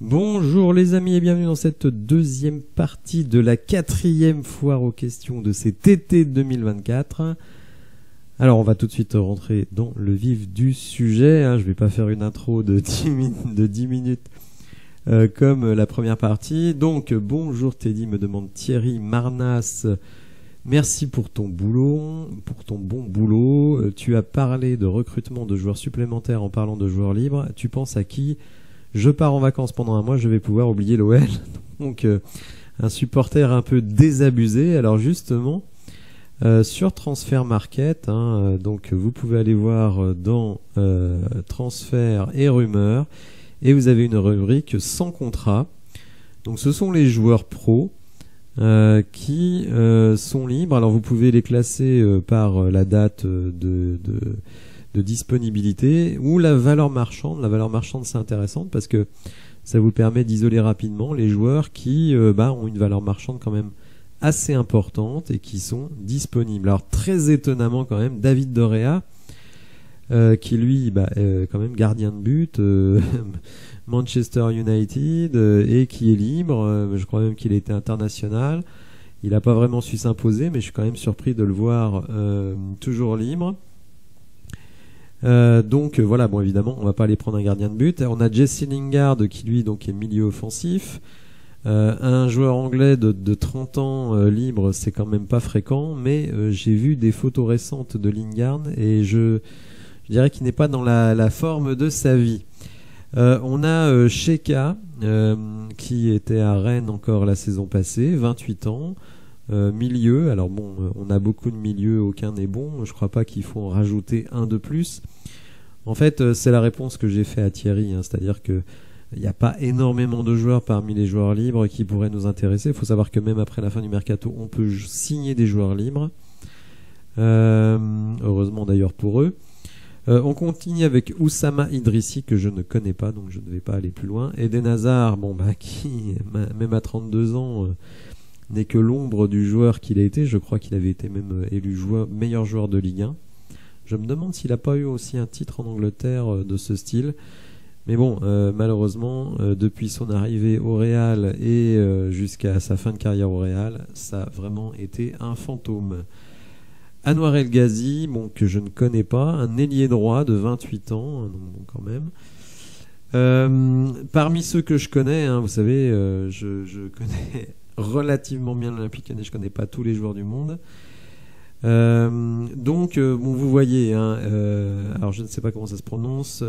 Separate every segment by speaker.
Speaker 1: Bonjour les amis et bienvenue dans cette deuxième partie de la 4e foire aux questions de cet été 2024. Alors on va tout de suite rentrer dans le vif du sujet, je vais pas faire une intro de 10 minutes comme la première partie. Donc bonjour Teddy, me demande Thierry Marnas. Merci pour ton boulot, pour ton bon boulot. Tu as parlé de recrutement de joueurs supplémentaires en parlant de joueurs libres. Tu penses à qui ? Je pars en vacances pendant un mois, je vais pouvoir oublier l'OL. Donc un supporter un peu désabusé. Alors justement, sur Transfer Market, donc vous pouvez aller voir dans transfert et rumeurs, et vous avez une rubrique sans contrat. Donc ce sont les joueurs pros qui sont libres. Alors vous pouvez les classer par la date de disponibilité ou la valeur marchande. La valeur marchande, c'est intéressant parce que ça vous permet d'isoler rapidement les joueurs qui ont une valeur marchande quand même assez importante et qui sont disponibles. Alors très étonnamment quand même, David De Gea, qui lui est quand même gardien de but, Manchester United, et qui est libre. Je crois même qu'il a été international. Il n'a pas vraiment su s'imposer, mais je suis quand même surpris de le voir toujours libre. Donc voilà, bon évidemment on va pas aller prendre un gardien de but. On a Jesse Lingard qui lui donc est milieu offensif, un joueur anglais de 30 ans libre, c'est quand même pas fréquent, mais j'ai vu des photos récentes de Lingard et je dirais qu'il n'est pas dans la forme de sa vie. On a Sheka qui était à Rennes encore la saison passée, 28 ans. Milieu, alors bon, on a beaucoup de milieux, aucun n'est bon, je crois pas qu'il faut en rajouter un de plus. En fait, c'est la réponse que j'ai fait à Thierry, c'est-à-dire que il n'y a pas énormément de joueurs parmi les joueurs libres qui pourraient nous intéresser. Il faut savoir que même après la fin du mercato, on peut signer des joueurs libres, heureusement d'ailleurs pour eux. On continue avec Oussama Idrissi que je ne connais pas, donc je ne vais pas aller plus loin. Eden Hazard, qui même à 32 ans n'est que l'ombre du joueur qu'il a été. Je crois qu'il avait été même élu meilleur joueur de Ligue 1. Je me demande s'il n'a pas eu aussi un titre en Angleterre de ce style. Mais bon, malheureusement, depuis son arrivée au Real et jusqu'à sa fin de carrière au Real, ça a vraiment été un fantôme. Anwar El Ghazi, que je ne connais pas, un ailier droit de 28 ans, donc quand même. Parmi ceux que je connais, vous savez, je connais relativement bien l'Olympique Lyonnais, je connais pas tous les joueurs du monde. Vous voyez, alors je ne sais pas comment ça se prononce,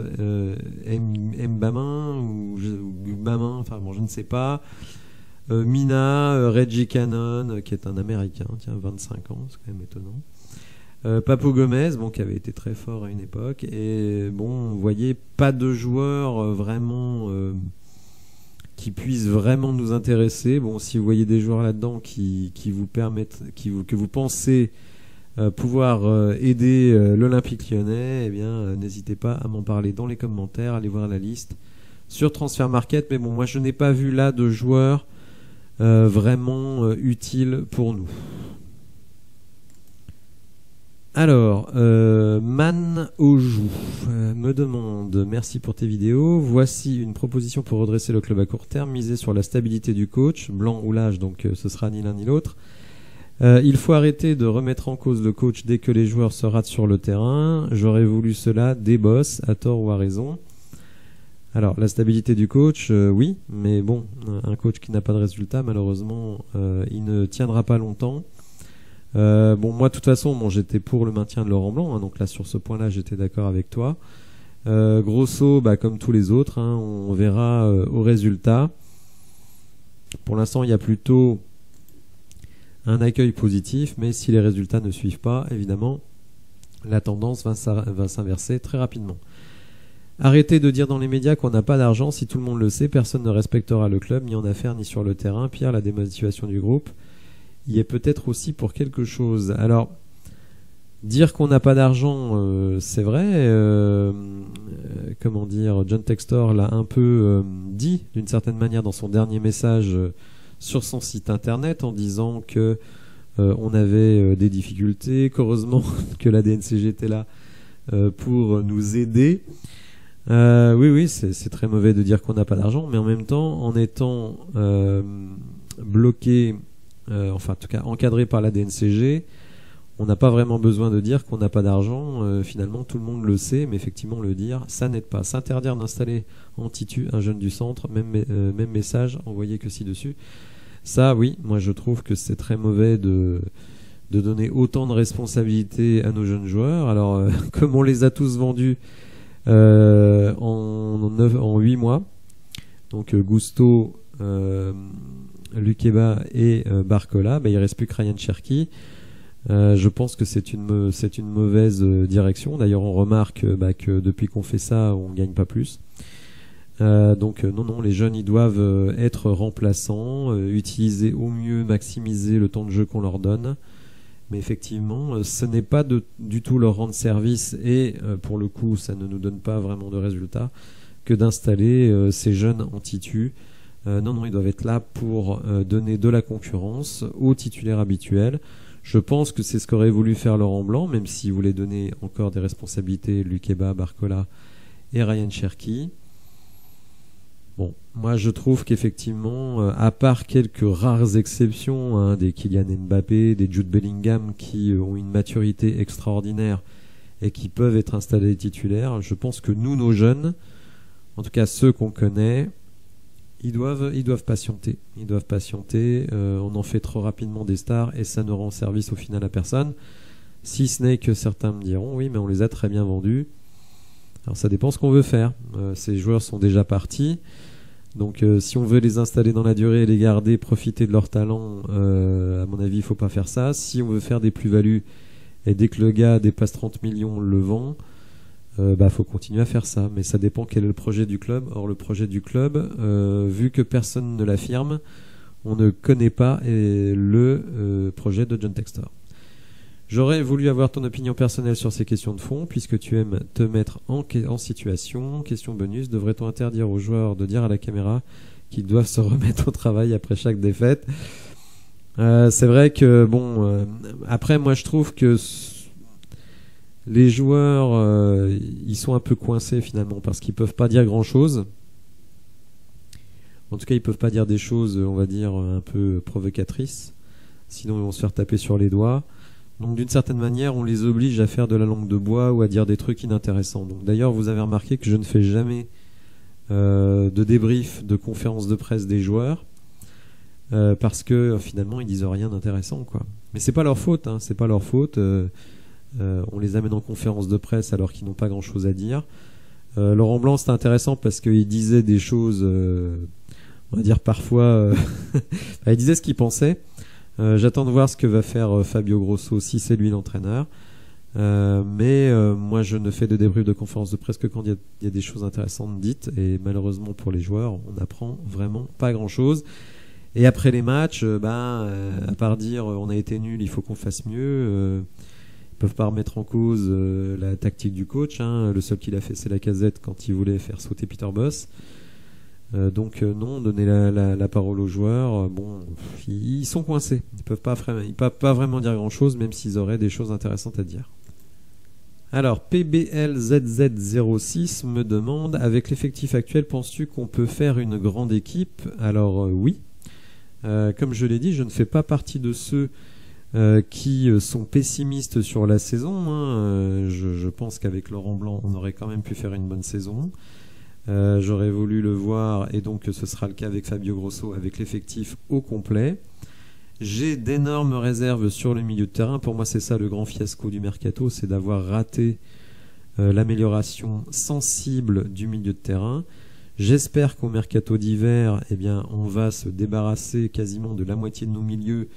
Speaker 1: Mbamin ou Bamin, je ne sais pas. Mina, Reggie Cannon, qui est un Américain, 25 ans, c'est quand même étonnant. Papo Gomez, qui avait été très fort à une époque, et vous voyez, pas de joueurs vraiment qui puissent vraiment nous intéresser. Si vous voyez des joueurs là-dedans qui vous permettent, que vous pensez pouvoir aider l'Olympique Lyonnais, eh bien n'hésitez pas à m'en parler dans les commentaires, allez voir la liste sur Transfer Market. Mais moi je n'ai pas vu là de joueurs vraiment utiles pour nous. Alors, Man Oju me demande: merci pour tes vidéos. Voici une proposition pour redresser le club à court terme, miser sur la stabilité du coach, blanc ou l'âge, donc ce sera ni l'un ni l'autre. Il faut arrêter de remettre en cause le coach dès que les joueurs se ratent sur le terrain. J'aurais voulu cela des boss, à tort ou à raison. Alors, la stabilité du coach, oui, mais un coach qui n'a pas de résultat, malheureusement, il ne tiendra pas longtemps. Moi de toute façon j'étais pour le maintien de Laurent Blanc, donc là sur ce point là j'étais d'accord avec toi. Grosso, comme tous les autres, on verra au résultat. Pour l'instant il y a plutôt un accueil positif, mais si les résultats ne suivent pas, évidemment la tendance va s'inverser très rapidement. Arrêtez de dire dans les médias qu'on n'a pas d'argent. Si tout le monde le sait, personne ne respectera le club, ni en affaires ni sur le terrain. Pire, la démotivation du groupe y est peut-être aussi pour quelque chose. Alors, dire qu'on n'a pas d'argent, c'est vrai. John Textor l'a un peu dit d'une certaine manière dans son dernier message sur son site internet, en disant que on avait des difficultés, qu'heureusement que la DNCG était là pour nous aider. Oui, c'est très mauvais de dire qu'on n'a pas d'argent, mais en même temps, en étant bloqué, enfin en tout cas encadré par la DNCG, on n'a pas vraiment besoin de dire qu'on n'a pas d'argent. Finalement, tout le monde le sait, mais effectivement, le dire, ça n'aide pas. S'interdire d'installer en titu un jeune du centre, même message, envoyé que ci-dessus. Ça, oui, moi je trouve que c'est très mauvais de donner autant de responsabilités à nos jeunes joueurs. Alors, comme on les a tous vendus en 8 mois, donc Gusto, Lukeba et Barcola, il ne reste plus que Ryan Cherki. Je pense que c'est une mauvaise direction. D'ailleurs, on remarque que depuis qu'on fait ça, on ne gagne pas plus. Donc non, les jeunes, ils doivent être remplaçants, utiliser au mieux, maximiser le temps de jeu qu'on leur donne. Mais effectivement, ce n'est pas du tout leur rendre service et pour le coup, ça ne nous donne pas vraiment de résultats que d'installer ces jeunes en titu. Non, ils doivent être là pour donner de la concurrence aux titulaires habituels. Je pense que c'est ce qu'aurait voulu faire Laurent Blanc, même s'il voulait donner encore des responsabilités Lukeba, Barcola et Ryan Cherki. Bon, moi je trouve qu'effectivement, à part quelques rares exceptions, des Kylian Mbappé, des Jude Bellingham qui ont une maturité extraordinaire et qui peuvent être installés titulaires, je pense que nous, nos jeunes, en tout cas ceux qu'on connaît, ils doivent patienter. Ils doivent patienter. On en fait trop rapidement des stars et ça ne rend service au final à personne. Si ce n'est que certains me diront, oui, mais on les a très bien vendus. Alors ça dépend ce qu'on veut faire. Ces joueurs sont déjà partis. Donc si on veut les installer dans la durée et les garder, profiter de leur talent, à mon avis, il ne faut pas faire ça. Si on veut faire des plus-values et dès que le gars dépasse 30 millions, on le vend, faut continuer à faire ça. Mais ça dépend quel est le projet du club. Or, le projet du club, vu que personne ne l'affirme, on ne connaît pas le projet de John Textor. J'aurais voulu avoir ton opinion personnelle sur ces questions de fond, puisque tu aimes te mettre en situation. Question bonus, devrait-on interdire aux joueurs de dire à la caméra qu'ils doivent se remettre au travail après chaque défaite? C'est vrai que, après, moi je trouve que les joueurs, ils sont un peu coincés finalement, parce qu'ils peuvent pas dire grand-chose. En tout cas, ils peuvent pas dire des choses, on va dire, un peu provocatrices. Sinon, ils vont se faire taper sur les doigts. Donc d'une certaine manière, on les oblige à faire de la langue de bois ou à dire des trucs inintéressants. Donc d'ailleurs, vous avez remarqué que je ne fais jamais de débrief de conférence de presse des joueurs parce que finalement, ils disent rien d'intéressant, quoi. Mais c'est pas leur faute, hein, c'est pas leur faute. On les amène en conférence de presse alors qu'ils n'ont pas grand-chose à dire. Laurent Blanc, c'était intéressant parce qu'il disait des choses, on va dire parfois, il disait ce qu'il pensait. J'attends de voir ce que va faire Fabio Grosso si c'est lui l'entraîneur. Mais moi, je ne fais de débrief de conférence de presse que quand il y a des choses intéressantes dites. Et malheureusement pour les joueurs, on n'apprend vraiment pas grand-chose. Et après les matchs, à part dire on a été nul, il faut qu'on fasse mieux. Ils peuvent pas remettre en cause la tactique du coach. Le seul qu'il a fait, c'est Lacazette quand il voulait faire sauter Peter Bosz. Donc non, donner la parole aux joueurs, ils sont coincés. Ils peuvent pas vraiment dire grand-chose, même s'ils auraient des choses intéressantes à dire. Alors, PBLZZ06 me demande, avec l'effectif actuel, penses-tu qu'on peut faire une grande équipe? Alors oui. Comme je l'ai dit, je ne fais pas partie de ceux qui sont pessimistes sur la saison. Je pense qu'avec Laurent Blanc, on aurait quand même pu faire une bonne saison. J'aurais voulu le voir et donc ce sera le cas avec Fabio Grosso avec l'effectif au complet. J'ai d'énormes réserves sur le milieu de terrain. Pour moi, c'est ça le grand fiasco du mercato, c'est d'avoir raté l'amélioration sensible du milieu de terrain. J'espère qu'au mercato d'hiver, on va se débarrasser quasiment de la moitié de nos milieux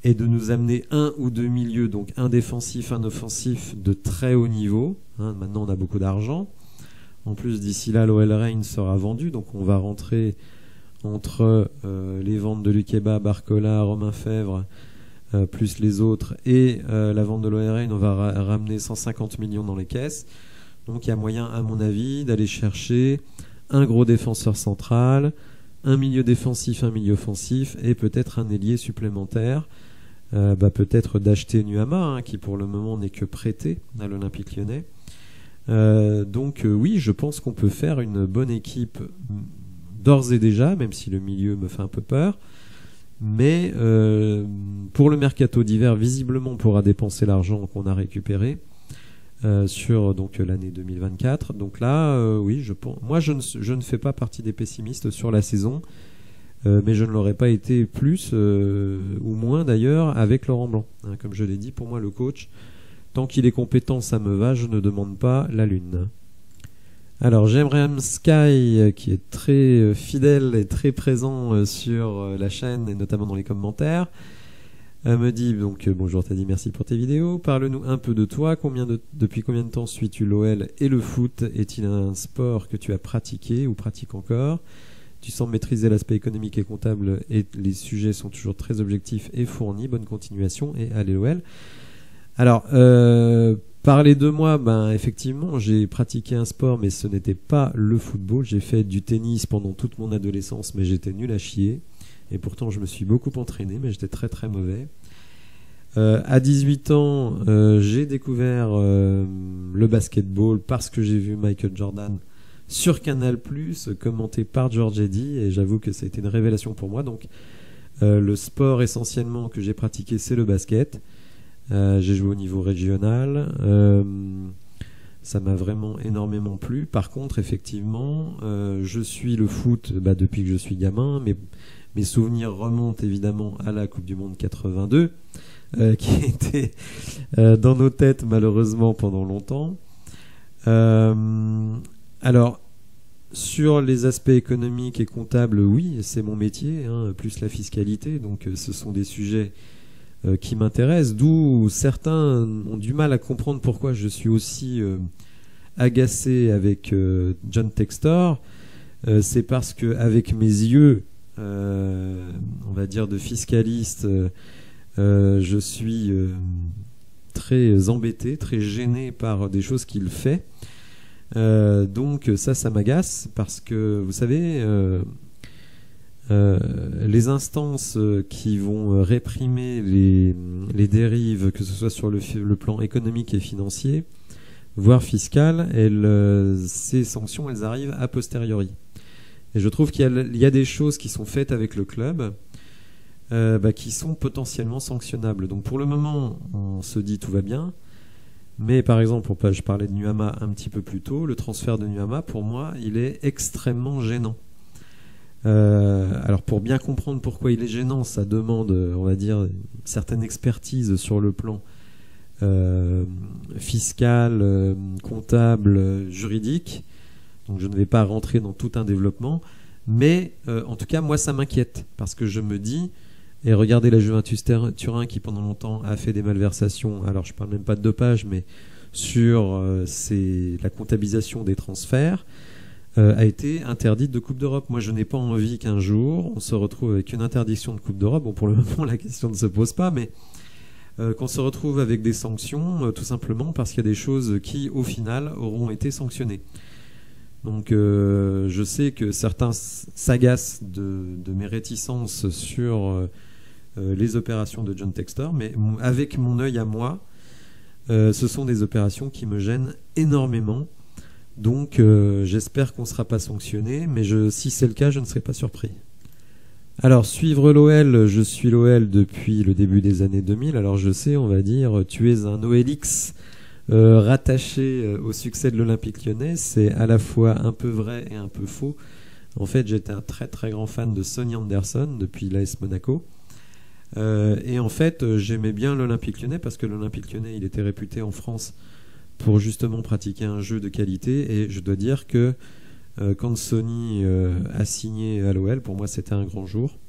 Speaker 1: et de nous amener un ou deux milieux, donc un défensif, un offensif de très haut niveau. Maintenant, on a beaucoup d'argent. En plus, d'ici là, l'OL Reign sera vendu, donc on va rentrer entre les ventes de Lukeba, Barcola, Romain Fèvre, plus les autres, et la vente de l'OL Reign, on va ramener 150 millions dans les caisses. Donc il y a moyen, à mon avis, d'aller chercher un gros défenseur central, un milieu défensif, un milieu offensif, et peut-être un ailier supplémentaire. Peut-être d'acheter Nuama, qui pour le moment n'est que prêté à l'Olympique Lyonnais. Donc oui, je pense qu'on peut faire une bonne équipe d'ores et déjà, même si le milieu me fait un peu peur. Mais pour le mercato d'hiver, visiblement, on pourra dépenser l'argent qu'on a récupéré sur donc l'année 2024. Donc là, oui, moi je ne fais pas partie des pessimistes sur la saison, mais je ne l'aurais pas été plus ou moins d'ailleurs avec Laurent Blanc. Hein, comme je l'ai dit, pour moi le coach, tant qu'il est compétent, ça me va, je ne demande pas la lune. Alors j'aimerais Sky, qui est très fidèle et très présent sur la chaîne et notamment dans les commentaires, me dit donc bonjour Teddy, merci pour tes vidéos. Parle-nous un peu de toi. Depuis combien de temps suis-tu l'OL et le foot? Est-il un sport que tu as pratiqué ou pratiques encore? Tu sembles maîtriser l'aspect économique et comptable et les sujets sont toujours très objectifs et fournis. Bonne continuation et allez l'OL. Alors parler de moi, effectivement, j'ai pratiqué un sport, mais ce n'était pas le football. J'ai fait du tennis pendant toute mon adolescence, mais j'étais nul à chier. Et pourtant, je me suis beaucoup entraîné, mais j'étais très très mauvais. À 18 ans, j'ai découvert le basketball parce que j'ai vu Michael Jordan sur Canal+, commenté par George Eddy, et j'avoue que ça a été une révélation pour moi. Donc, le sport essentiellement que j'ai pratiqué, c'est le basket. J'ai joué au niveau régional, ça m'a vraiment énormément plu. Par contre, effectivement, je suis le foot depuis que je suis gamin, mais mes souvenirs remontent évidemment à la Coupe du Monde 82, qui était dans nos têtes malheureusement pendant longtemps. Alors, sur les aspects économiques et comptables, oui, c'est mon métier, hein, plus la fiscalité, donc ce sont des sujets qui m'intéressent, d'où certains ont du mal à comprendre pourquoi je suis aussi agacé avec John Textor. C'est parce que avec mes yeux, on va dire de fiscaliste, je suis très embêté, très gêné par des choses qu'il fait. Donc ça m'agace parce que vous savez, les instances qui vont réprimer les dérives, que ce soit sur le plan économique et financier, voire fiscal, ces sanctions, elles arrivent a posteriori. Et je trouve qu'il y a des choses qui sont faites avec le club qui sont potentiellement sanctionnables. Donc pour le moment, on se dit tout va bien. Mais par exemple, je parlais de Nuama un petit peu plus tôt, le transfert de Nuama, pour moi, il est extrêmement gênant. Alors pour bien comprendre pourquoi il est gênant, ça demande, on va dire, une certaine expertise sur le plan fiscal, comptable, juridique. Donc je ne vais pas rentrer dans tout un développement, mais en tout cas moi ça m'inquiète parce que je me dis, et regardez la Juventus Turin qui pendant longtemps a fait des malversations, alors je parle même pas de dopage, mais sur la comptabilisation des transferts, a été interdite de Coupe d'Europe. Moi je n'ai pas envie qu'un jour on se retrouve avec une interdiction de Coupe d'Europe. Bon, pour le moment la question ne se pose pas, mais qu'on se retrouve avec des sanctions tout simplement parce qu'il y a des choses qui au final auront été sanctionnées. Donc je sais que certains s'agacent de mes réticences sur les opérations de John Textor, mais avec mon œil à moi, ce sont des opérations qui me gênent énormément. Donc j'espère qu'on ne sera pas sanctionné, mais si c'est le cas, je ne serai pas surpris. Alors suivre l'OL, je suis l'OL depuis le début des années 2000, alors je sais, on va dire, tu es un OLX rattaché au succès de l'Olympique Lyonnais, c'est à la fois un peu vrai et un peu faux. En fait, j'étais un très très grand fan de Sonny Anderson depuis l'AS Monaco. Et en fait, j'aimais bien l'Olympique Lyonnais parce que l'Olympique Lyonnais, il était réputé en France pour justement pratiquer un jeu de qualité. Et je dois dire que quand Sonny a signé à l'OL, pour moi, c'était un grand jour.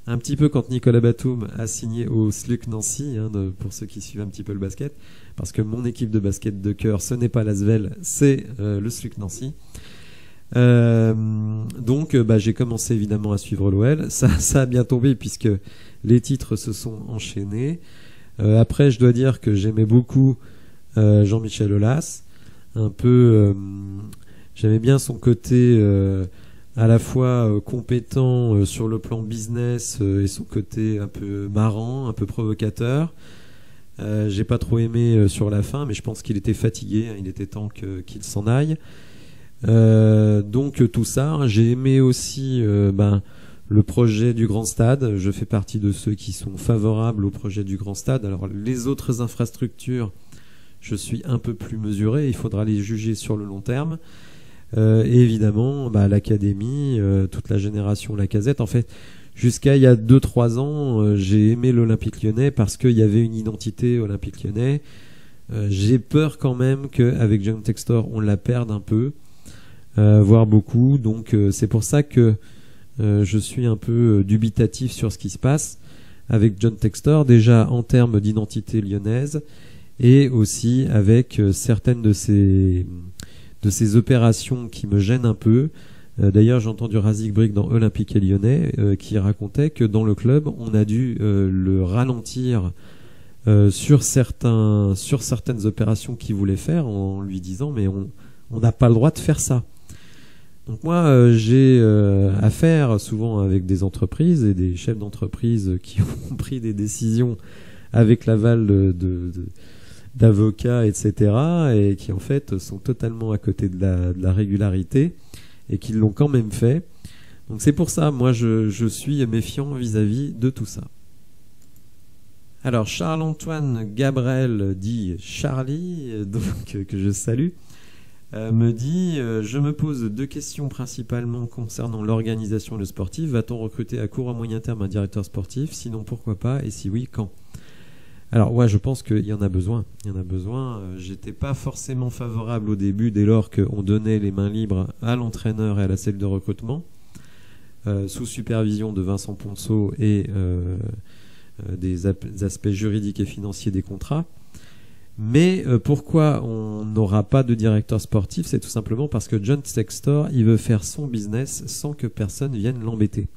Speaker 1: Un petit peu quand Nicolas Batum a signé au SLUC Nancy, pour ceux qui suivent un petit peu le basket, parce que mon équipe de basket de cœur, ce n'est pas l'Asvel, c'est le SLUC Nancy. Donc j'ai commencé évidemment à suivre l'OL. Ça a bien tombé puisque les titres se sont enchaînés. Après, je dois dire que j'aimais beaucoup Jean-Michel Aulas. Un peu, j'aimais bien son côté à la fois compétent sur le plan business et son côté un peu marrant, un peu provocateur. J'ai pas trop aimé sur la fin, mais je pense qu'il était fatigué, hein, il était temps qu'il s'en aille. Donc tout ça, j'ai aimé aussi le projet du Grand Stade. Je fais partie de ceux qui sont favorables au projet du Grand Stade. Alors les autres infrastructures, je suis un peu plus mesuré, il faudra les juger sur le long terme. Et évidemment, l'académie, toute la génération Lacazette. En fait, jusqu'à il y a 2-3 ans, j'ai aimé l'Olympique Lyonnais parce qu'il y avait une identité Olympique Lyonnais. J'ai peur quand même qu'avec John Textor, on la perde un peu, voire beaucoup. Donc c'est pour ça que je suis un peu dubitatif sur ce qui se passe avec John Textor, déjà en termes d'identité lyonnaise et aussi avec certaines de ces opérations qui me gênent un peu. D'ailleurs, j'ai entendu Razik Brick dans Olympique et Lyonnais qui racontait que dans le club, on a dû le ralentir sur certaines opérations qu'il voulait faire en lui disant mais on n'a pas le droit de faire ça. Donc moi, j'ai affaire souvent avec des entreprises et des chefs d'entreprise qui ont pris des décisions avec l'aval d'avocats, etc., et qui en fait sont totalement à côté de la régularité et qui l'ont quand même fait. Donc c'est pour ça, moi je suis méfiant vis-à-vis de tout ça. Alors Charles-Antoine Gabriel dit Charlie, donc que je salue, me dit je me pose 2 questions principalement concernant l'organisation de sportif. Va-t-on recruter à court ou à moyen terme un directeur sportif? Sinon pourquoi pas? Et si oui, quand? Alors ouais, je pense qu'il y en a besoin. Il y en a besoin. J'étais pas forcément favorable au début dès lors qu'on donnait les mains libres à l'entraîneur et à la cellule de recrutement, sous supervision de Vincent Ponceau et des aspects juridiques et financiers des contrats. Mais pourquoi on n'aura pas de directeur sportif? C'est tout simplement parce que John Textor, il veut faire son business sans que personne vienne l'embêter.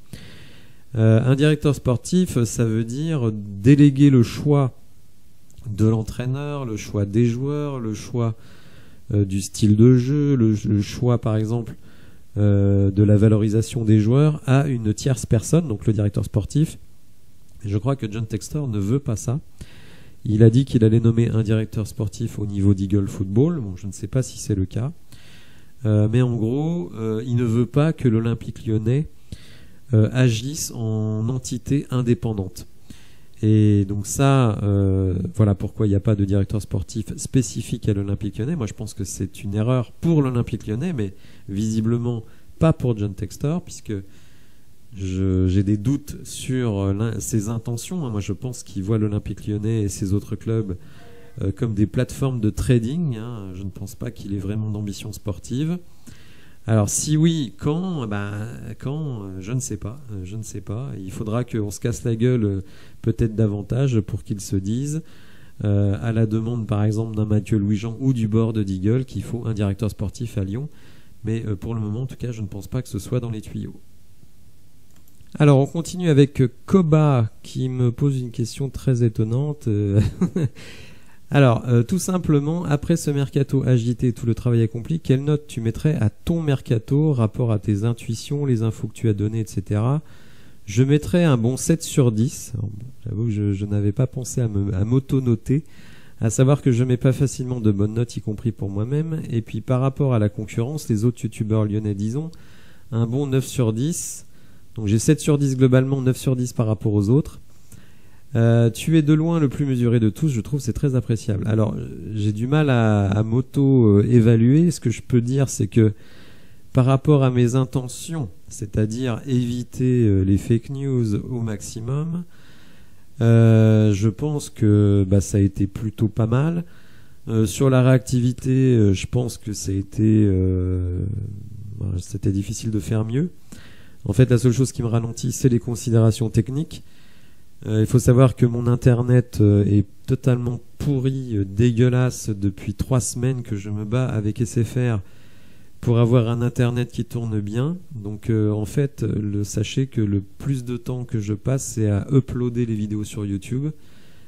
Speaker 1: Un directeur sportif, ça veut dire déléguer le choix de l'entraîneur, le choix des joueurs, le choix du style de jeu, le choix par exemple de la valorisation des joueurs à une tierce personne, donc le directeur sportif. Et je crois que John Textor ne veut pas ça. Il a dit qu'il allait nommer un directeur sportif au niveau d'Eagle Football. Bon, je ne sais pas si c'est le cas. Mais en gros, il ne veut pas que l'Olympique Lyonnais agisse en entité indépendante. Et donc ça, voilà pourquoi il n'y a pas de directeur sportif spécifique à l'Olympique Lyonnais. Moi, je pense que c'est une erreur pour l'Olympique Lyonnais, mais visiblement pas pour John Textor, puisque j'ai des doutes sur ses intentions. Moi, je pense qu'il voit l'Olympique Lyonnais et ses autres clubs comme des plateformes de trading. Je ne pense pas qu'il ait vraiment d'ambition sportive. Alors si oui, quand? Je ne sais pas. Je ne sais pas. Il faudra qu'on se casse la gueule peut-être davantage pour qu'ils se disent, à la demande par exemple d'un Mathieu Louis-Jean ou du board d'Eagle, qu'il faut un directeur sportif à Lyon. Mais pour le moment, en tout cas, je ne pense pas que ce soit dans les tuyaux. Alors on continue avec Koba qui me pose une question très étonnante. Alors, tout simplement, après ce mercato agité et tout le travail accompli, quelle note tu mettrais à ton mercato, rapport à tes intuitions, les infos que tu as données, etc. Je mettrais un bon 7 sur 10. Alors, j'avoue que je n'avais pas pensé à m'auto-noter, à savoir que je mets pas facilement de bonnes notes, y compris pour moi-même. Et puis par rapport à la concurrence, les autres youtubeurs lyonnais, disons, un bon 9 sur 10. Donc j'ai 7 sur 10 globalement, 9 sur 10 par rapport aux autres. Tu es de loin le plus mesuré de tous, je trouve c'est très appréciable. Alors j'ai du mal à m'auto-évaluer. Ce que je peux dire, c'est que par rapport à mes intentions, c'est-à-dire éviter les fake news au maximum, je pense que ça a été plutôt pas mal. Sur la réactivité, je pense que c'était difficile de faire mieux. En fait, la seule chose qui me ralentit, c'est les considérations techniques. Il faut savoir que mon internet est totalement pourri, dégueulasse depuis 3 semaines que je me bats avec SFR pour avoir un internet qui tourne bien. Donc en fait, sachez que le plus de temps que je passe, c'est à uploader les vidéos sur YouTube.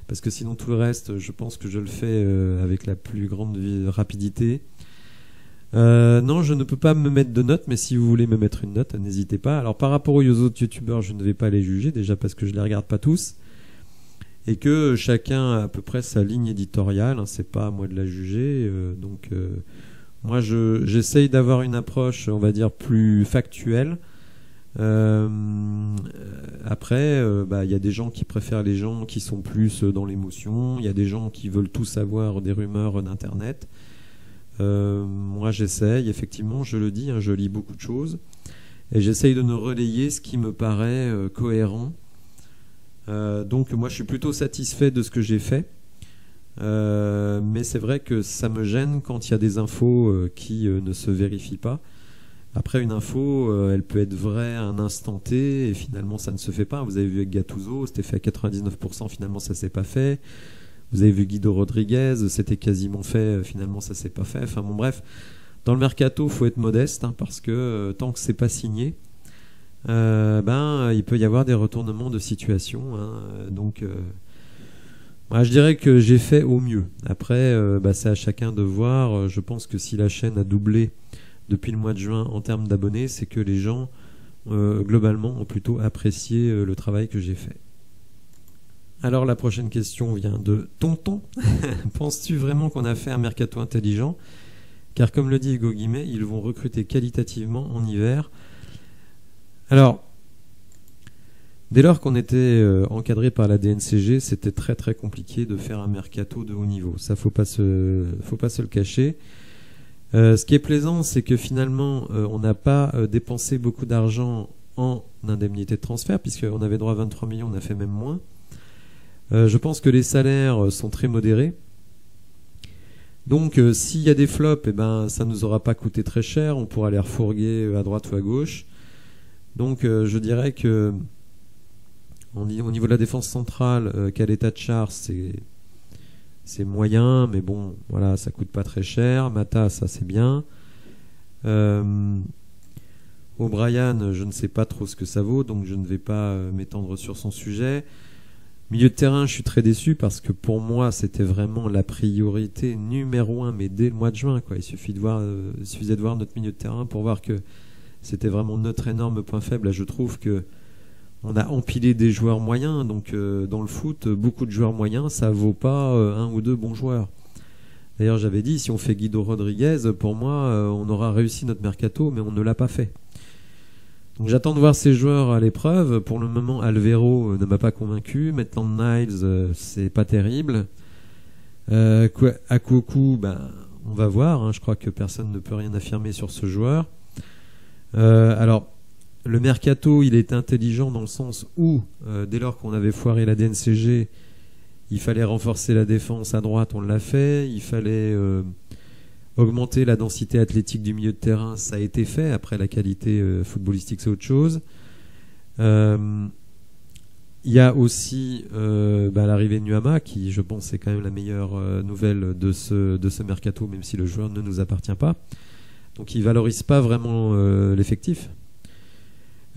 Speaker 1: Parce que sinon tout le reste, je pense que je le fais avec la plus grande rapidité. Non, je ne peux pas me mettre de note, mais si vous voulez me mettre une note, n'hésitez pas. Alors par rapport aux autres youtubeurs, je ne vais pas les juger, déjà parce que je les regarde pas tous. et que chacun a à peu près sa ligne éditoriale, hein, c'est pas à moi de la juger, moi j'essaye d'avoir une approche, on va dire, plus factuelle. Après, y a des gens qui préfèrent les gens qui sont plus dans l'émotion, il y a des gens qui veulent tout savoir des rumeurs d'internet. Moi j'essaye, effectivement, je le dis, hein, je lis beaucoup de choses et j'essaye de ne relayer ce qui me paraît cohérent. Donc moi je suis plutôt satisfait de ce que j'ai fait, mais c'est vrai que ça me gêne quand il y a des infos qui ne se vérifient pas. Après, une info, elle peut être vraie à un instant T et finalement ça ne se fait pas. Vous avez vu avec Gattuso, c'était fait à 99%, finalement ça s'est pas fait. Vous avez vu Guido Rodriguez, c'était quasiment fait, finalement ça s'est pas fait. Enfin bon, bref, dans le mercato, faut être modeste, hein, parce que tant que c'est pas signé, il peut y avoir des retournements de situation, hein. Donc je dirais que j'ai fait au mieux. Après, c'est à chacun de voir. Je pense que si la chaîne a doublé depuis le mois de juin en termes d'abonnés, c'est que les gens globalement ont plutôt apprécié le travail que j'ai fait. Alors la prochaine question vient de Tonton. Penses-tu vraiment qu'on a fait un mercato intelligent? Car comme le dit Hugo Guimet, ils vont recruter qualitativement en hiver. Alors, dès lors qu'on était encadré par la DNCG, c'était très très compliqué de faire un mercato de haut niveau. Ça, faut pas se le cacher. Ce qui est plaisant, c'est que finalement, on n'a pas dépensé beaucoup d'argent en indemnité de transfert, puisqu'on avait droit à 23 millions, on a fait même moins. Je pense que les salaires sont très modérés. Donc, s'il y a des flops, ça ne nous aura pas coûté très cher, on pourra les refourguer à droite ou à gauche. Donc, je dirais que au niveau de la défense centrale, Caleta Char, c'est moyen, mais bon, voilà, ça coûte pas très cher. Mata, ça c'est bien. O'Brien, je ne sais pas trop ce que ça vaut, donc je ne vais pas m'étendre sur son sujet. Milieu de terrain, je suis très déçu parce que pour moi, c'était vraiment la priorité numéro 1, mais dès le mois de juin, quoi. Il suffisait de voir notre milieu de terrain pour voir que c'était vraiment notre énorme point faible. Là, je trouve que on a empilé des joueurs moyens, donc dans le foot, beaucoup de joueurs moyens, ça vaut pas un ou deux bons joueurs. D'ailleurs, j'avais dit, si on fait Guido Rodriguez, pour moi, on aura réussi notre mercato, mais on ne l'a pas fait. Donc j'attends de voir ces joueurs à l'épreuve. Pour le moment, Alvero ne m'a pas convaincu. Maitland Niles, c'est pas terrible. Akuoku, on va voir, hein, je crois que personne ne peut rien affirmer sur ce joueur. Alors, le mercato, il est intelligent dans le sens où, dès lors qu'on avait foiré la DNCG, il fallait renforcer la défense à droite, on l'a fait. Il fallait augmenter la densité athlétique du milieu de terrain, ça a été fait. Après, la qualité footballistique, c'est autre chose. Il y a aussi l'arrivée de Nuama, qui, je pense, est quand même la meilleure nouvelle de ce mercato, même si le joueur ne nous appartient pas. Donc, il valorise pas vraiment l'effectif.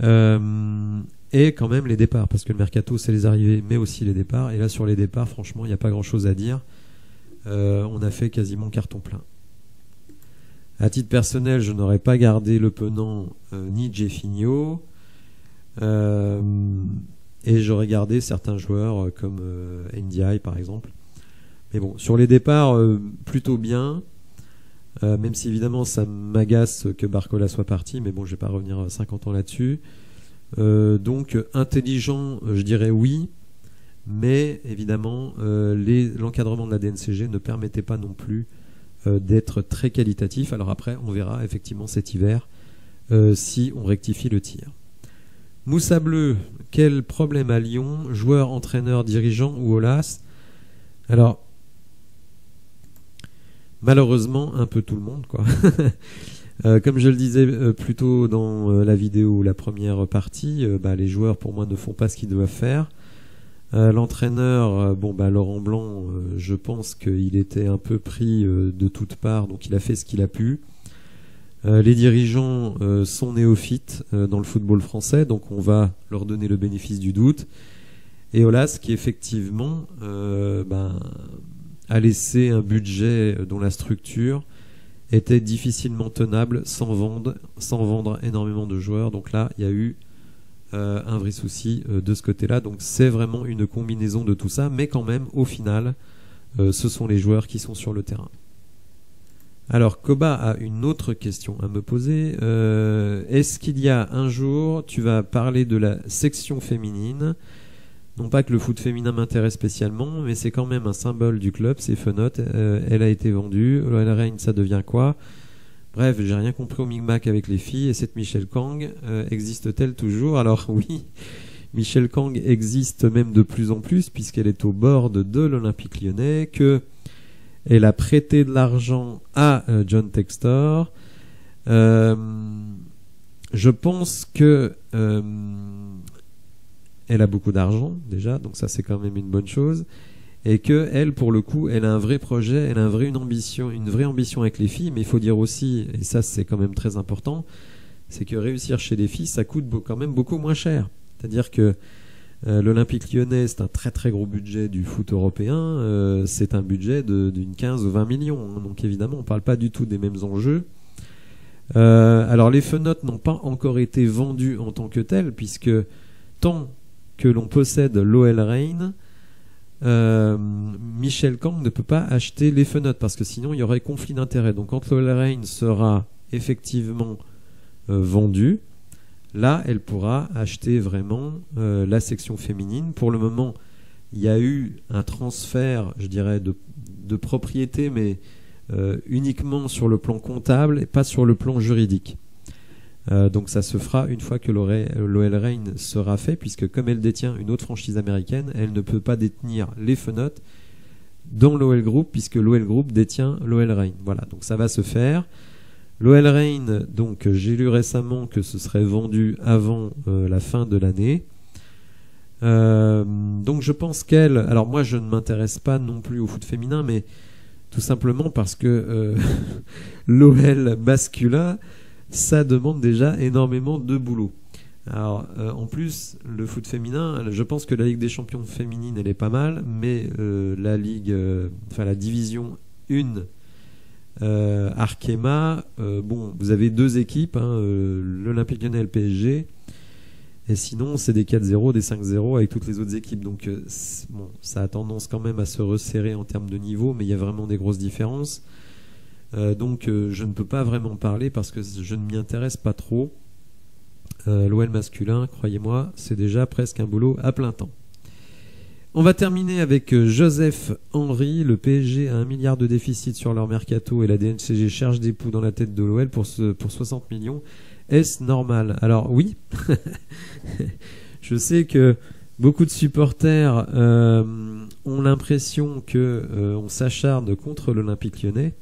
Speaker 1: Et quand même les départs, parce que le mercato, c'est les arrivées, mais aussi les départs. Et là, sur les départs, franchement, il n'y a pas grand-chose à dire. On a fait quasiment carton plein. À titre personnel, je n'aurais pas gardé Le Penant ni Jeffinho, et j'aurais gardé certains joueurs comme Ndiaye par exemple. Mais bon, sur les départs, plutôt bien, même si évidemment ça m'agace que Barcola soit parti, mais bon, je vais pas revenir 50 ans là-dessus. Donc intelligent, je dirais oui, mais évidemment l'encadrement de la DNCG ne permettait pas non plus d'être très qualitatif. Alors après, on verra effectivement cet hiver si on rectifie le tir. Moussa Bleu, quel problème à Lyon? Joueur, entraîneur, dirigeant ou Aulas? Alors, malheureusement, un peu tout le monde, quoi. Comme je le disais plus tôt dans la vidéo, la première partie, les joueurs pour moi ne font pas ce qu'ils doivent faire. L'entraîneur, Laurent Blanc, je pense qu'il était un peu pris de toutes parts, donc il a fait ce qu'il a pu. Les dirigeants sont néophytes dans le football français, donc on va leur donner le bénéfice du doute. Et Aulas, qui effectivement a laissé un budget dont la structure était difficilement tenable sans vendre énormément de joueurs. Donc là, il y a eu un vrai souci de ce côté-là. Donc c'est vraiment une combinaison de tout ça, mais quand même, au final, ce sont les joueurs qui sont sur le terrain. Alors, Koba a une autre question à me poser. Est-ce qu'il y a un jour, tu vas parler de la section féminine? Non pas que le foot féminin m'intéresse spécialement, mais c'est quand même un symbole du club, c'est Fenote. Elle a été vendue. La Reine, ça devient quoi? Bref, j'ai rien compris au micmac avec les filles. Et cette Michelle Kang, existe-t-elle toujours? Alors oui, Michelle Kang existe même de plus en plus, puisqu'elle est au bord de l'Olympique Lyonnais, que elle a prêté de l'argent à John Textor. Je pense que elle a beaucoup d'argent déjà, donc ça c'est quand même une bonne chose. Et que elle, pour le coup, elle a un vrai projet, elle a une vraie ambition avec les filles. Mais il faut dire aussi, et ça c'est quand même très important, c'est que réussir chez les filles, ça coûte quand même beaucoup moins cher. C'est-à-dire que l'Olympique Lyonnais, c'est un très très gros budget du foot européen, c'est un budget d'une 15 ou 20 millions, hein, donc évidemment on ne parle pas du tout des mêmes enjeux. Alors les Fenotes n'ont pas encore été vendus en tant que tels, puisque tant que l'on possède l'OL Reign, Michelle Kang ne peut pas acheter les Fenotes, parce que sinon il y aurait conflit d'intérêts. Donc quand l'OL Reign sera effectivement vendu, là, elle pourra acheter vraiment la section féminine. Pour le moment, il y a eu un transfert, je dirais, de propriété, mais uniquement sur le plan comptable et pas sur le plan juridique. Donc ça se fera une fois que l'OL Reign sera fait, puisque comme elle détient une autre franchise américaine, elle ne peut pas détenir les Fenotes dans l'OL Group, puisque l'OL Group détient l'OL Reign. Voilà, donc ça va se faire. L'OL Reign, donc j'ai lu récemment que ce serait vendu avant la fin de l'année. Donc je pense qu'elle... Alors moi je ne m'intéresse pas non plus au foot féminin, mais tout simplement parce que l'OL masculin, ça demande déjà énormément de boulot. Alors en plus, le foot féminin, je pense que la Ligue des Champions féminine, elle est pas mal, mais la division 1... Arkema, bon, vous avez deux équipes, hein, l'Olympique Lyonnais et le PSG, et sinon c'est des 4-0, des 5-0 avec toutes les autres équipes. Donc bon, ça a tendance quand même à se resserrer en termes de niveau, mais il y a vraiment des grosses différences. Donc je ne peux pas vraiment parler parce que je ne m'y intéresse pas trop. L'OL masculin, croyez-moi, c'est déjà presque un boulot à plein temps. On va terminer avec Joseph Henry. Le PSG a 1 milliard de déficit sur leur mercato et la DNCG cherche des poux dans la tête de l'OL pour 60 millions. Est-ce normal? Alors oui, je sais que beaucoup de supporters ont l'impression qu'on s'acharne contre l'Olympique Lyonnais,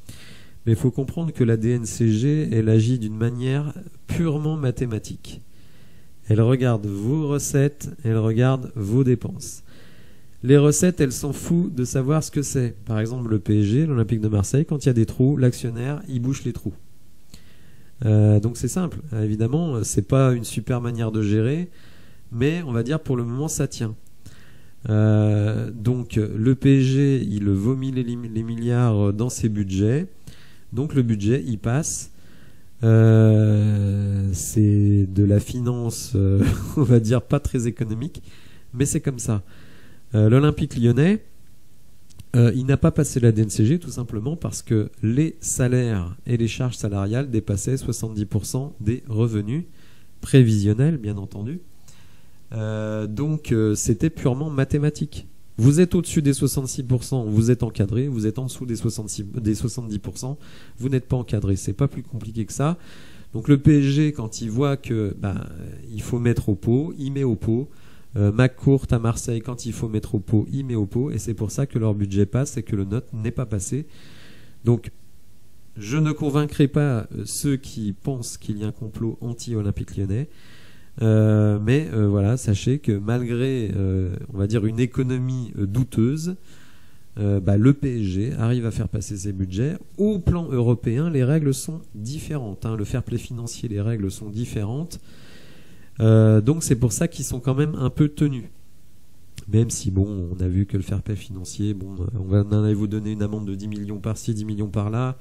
Speaker 1: mais il faut comprendre que la DNCG, elle agit d'une manière purement mathématique. Elle regarde vos recettes, elle regarde vos dépenses. Les recettes, elles s'en foutent de savoir ce que c'est. Par exemple, le PSG, l'Olympique de Marseille, quand il y a des trous, l'actionnaire, il bouche les trous. Donc c'est simple. Évidemment, c'est pas une super manière de gérer, mais on va dire pour le moment, ça tient. Donc le PSG, il vomit les milliards dans ses budgets. Donc le budget, il passe. C'est de la finance, on va dire, pas très économique, mais c'est comme ça. L'Olympique Lyonnais, il n'a pas passé la DNCG tout simplement parce que les salaires et les charges salariales dépassaient 70% des revenus prévisionnels, bien entendu. Donc c'était purement mathématique. Vous êtes au-dessus des 66%, vous êtes encadré. Vous êtes en dessous des 70%, vous n'êtes pas encadré. C'est pas plus compliqué que ça. Donc le PSG, quand il voit que il faut mettre au pot, il met au pot. McCourt à Marseille, quand il faut mettre au pot, il met au pot, et c'est pour ça que leur budget passe et que le nôtre n'est pas passé. Donc je ne convaincrai pas ceux qui pensent qu'il y a un complot anti-Olympique Lyonnais, mais voilà, sachez que malgré on va dire une économie douteuse, le PSG arrive à faire passer ses budgets. Au plan européen, les règles sont différentes, hein. Le fair play financier, les règles sont différentes. Donc c'est pour ça qu'ils sont quand même un peu tenus. Même si bon, on a vu que le fair play financier, bon, on allait vous donner une amende de 10 millions par-ci, 10 millions par-là,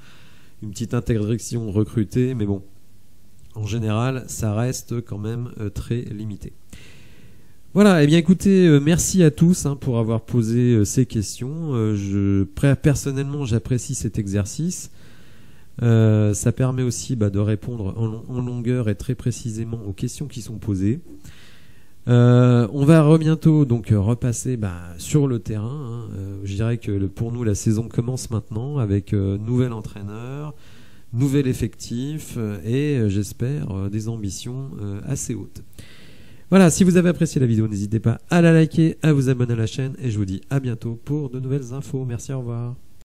Speaker 1: une petite interdiction recrutée, mais bon, en général, ça reste quand même très limité. Voilà, eh bien écoutez, merci à tous pour avoir posé ces questions. Personnellement, j'apprécie cet exercice. Ça permet aussi de répondre en longueur et très précisément aux questions qui sont posées. On va bientôt donc repasser sur le terrain. Je dirais que pour nous, la saison commence maintenant avec nouvel entraîneur, nouvel effectif et j'espère des ambitions assez hautes. Voilà, si vous avez apprécié la vidéo, n'hésitez pas à la liker, à vous abonner à la chaîne et je vous dis à bientôt pour de nouvelles infos. Merci, au revoir.